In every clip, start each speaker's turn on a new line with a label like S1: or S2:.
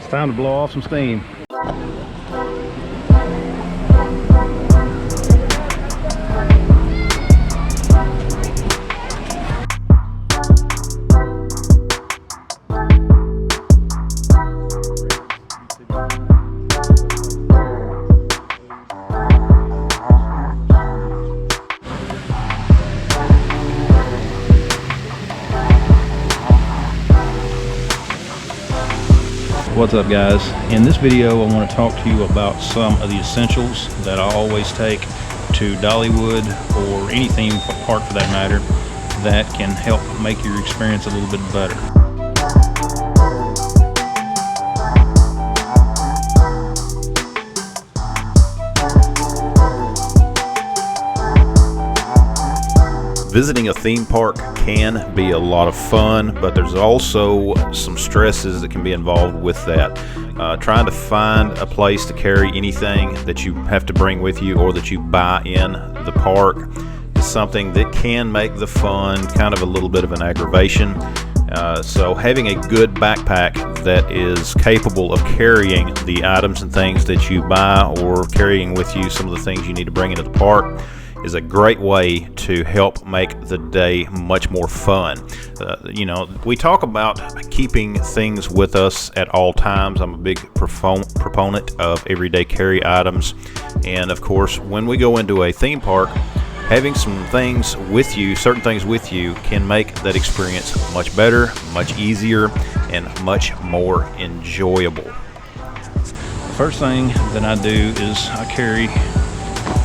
S1: It's time to blow off some steam. What's up, guys? In this video I want to talk to you about some of the essentials that I always take to Dollywood or any theme park for that matter that can help make your experience a little bit better.
S2: Visiting a theme park can be a lot of fun, but there's also some stresses that can be involved with that. Trying to find a place to carry anything that you have to bring with you or that you buy in the park is something that can make the fun kind of a little bit of an aggravation. So having a good backpack that is capable of carrying the items and things that you buy, or carrying with you some of the things you need to bring into the park, is a great way to help make the day much more fun. You know, we talk about keeping things with us at all times. I'm a big proponent of everyday carry items, and of course when we go into a theme park, having some things with you, certain things with you, can make that experience much better, much easier, and much more enjoyable.
S1: The first thing that I do is I carry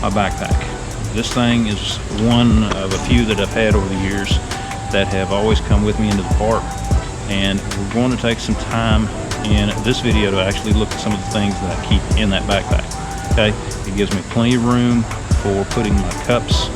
S1: my backpack. This thing is one of a few that I've had over the years that have always come with me into the park, and we're going to take some time in this video to actually look at some of the things that I keep in that backpack. Okay, it gives me plenty of room for putting my cups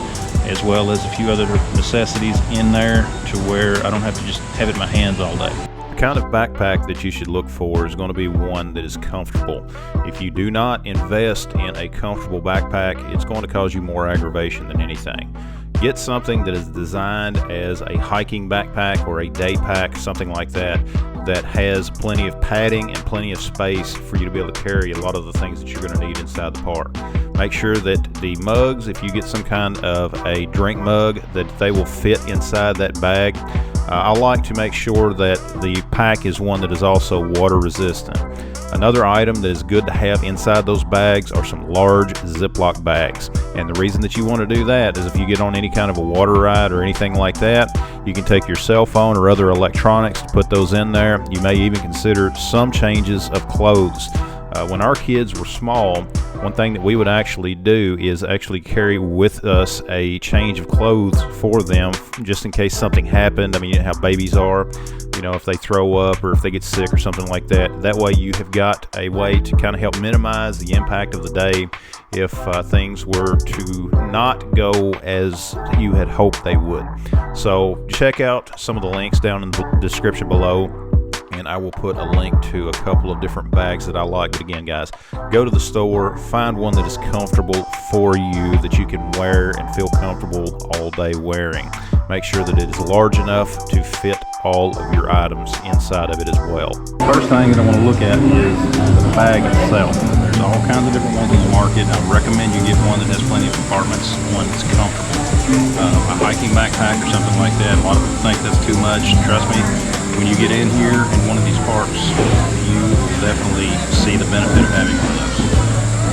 S1: as well as a few other necessities in there to where I don't have to just have it in my hands all day.
S2: The kind of backpack that you should look for is going to be one that is comfortable. If you do not invest in a comfortable backpack, it's going to cause you more aggravation than anything. Get something that is designed as a hiking backpack or a day pack, something like that, that has plenty of padding and plenty of space for you to be able to carry a lot of the things that you're going to need inside the park. Make sure that the mugs, if you get some kind of a drink mug, that they will fit inside that bag. I like to make sure that the pack is one that is also water resistant. Another item that is good to have inside those bags are some large Ziploc bags. And the reason that you want to do that is if you get on any kind of a water ride or anything like that, you can take your cell phone or other electronics to put those in there. You may even consider some changes of clothes. When our kids were small, one thing that we would actually do is actually carry with us a change of clothes for them, just in case something happened. I mean, you know how babies are, you know, if they throw up or if they get sick or something like that. That way you have got a way to kind of help minimize the impact of the day if things were to not go as you had hoped they would. So check out some of the links down in the description below, and I will put a link to a couple of different bags that I like. But again, guys, go to the store, find one that is comfortable for you, that you can wear and feel comfortable all day wearing. Make sure that it is large enough to fit all of your items inside of it as well.
S1: First thing that I want to look at is the bag itself. There's all kinds of different ones in the market. I recommend you get one that has plenty of compartments, one that's comfortable. A hiking backpack or something like that, a lot of people think that's too much. Trust me, when you get in here in one of these parks, you will definitely see the benefit of having one of those.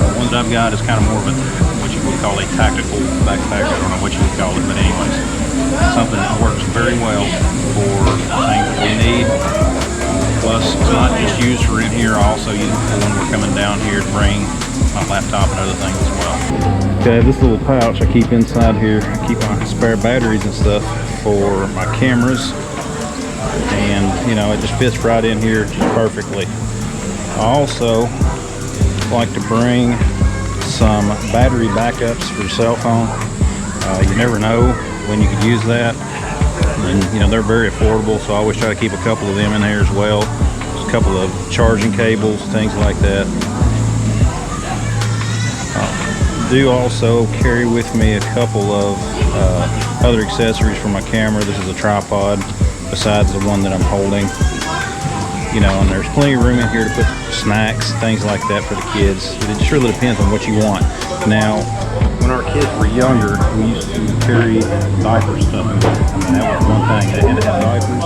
S1: The one that I've got is kind of more of what you would call a tactical backpack. I don't know what you would call it, but anyways, something that works very well for the things that we need. Plus, it's not just used for in here. I also use it for when we're coming down here to bring my laptop and other things as well. Okay, this little pouch I keep inside here, I keep my spare batteries and stuff for my cameras. And you know, it just fits right in here just perfectly. I also like to bring some battery backups for your cell phone. You never know when you could use that, and you know, they're very affordable, so I always try to keep a couple of them in there as well. There's a couple of charging cables, things like that. Do also carry with me a couple of other accessories for my camera. This is a tripod besides the one that I'm holding. And there's plenty of room in here to put snacks, things like that for the kids. It just really depends on what you want. Now, when our kids were younger, we used to carry diaper stuff in there. I mean, that was one thing. They had to have diapers,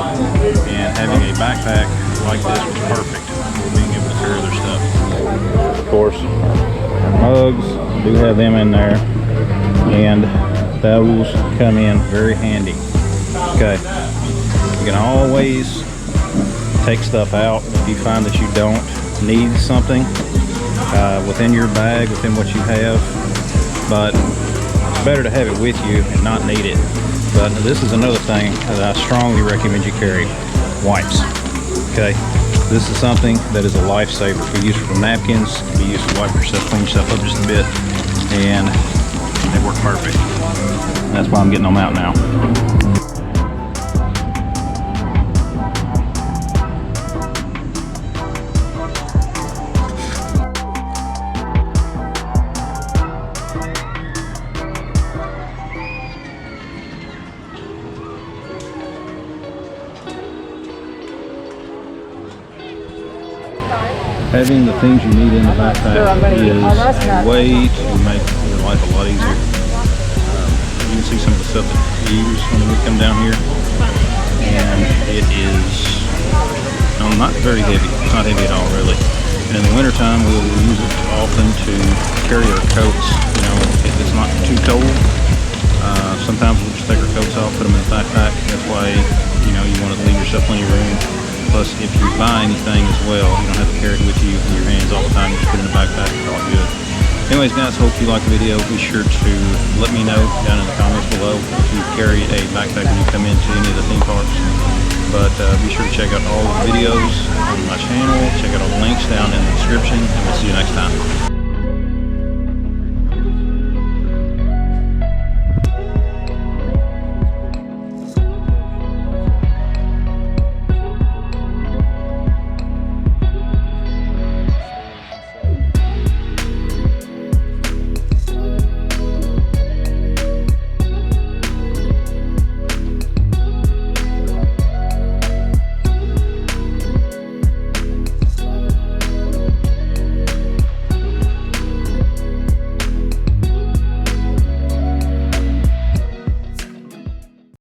S1: and having a backpack like this was perfect for being able to carry their stuff. Of course, mugs, do have them in there, and those come in very handy. Okay, you can always take stuff out if you find that you don't need something within your bag, within what you have, but it's better to have it with you and not need it. But this is another thing that I strongly recommend you carry: wipes. Okay, this is something that is a lifesaver. It can be used for napkins, it can be used to wipe yourself, clean yourself up just a bit, and they work perfect. That's why I'm getting them out now. Having the things you need in the backpack is a way to make your life a lot easier. You can see some of the stuff that we use when we come down here, and it is not very heavy. It's not heavy at all, really. And in the wintertime, we'll use it often to carry our coats. If it's not too cold, sometimes we'll just take our coats off, put them in the backpack. That's why you want to leave yourself plenty of room. Plus, if you buy anything as well, you don't have to carry it with you in your hands all the time. You just put it in the backpack. It's all good. Anyways, guys, hope you liked the video. Be sure to let me know down in the comments below if you carry a backpack when you come into any of the theme parks. But be sure to check out all the videos on my channel. Check out all the links down in the description, and we'll see you next time.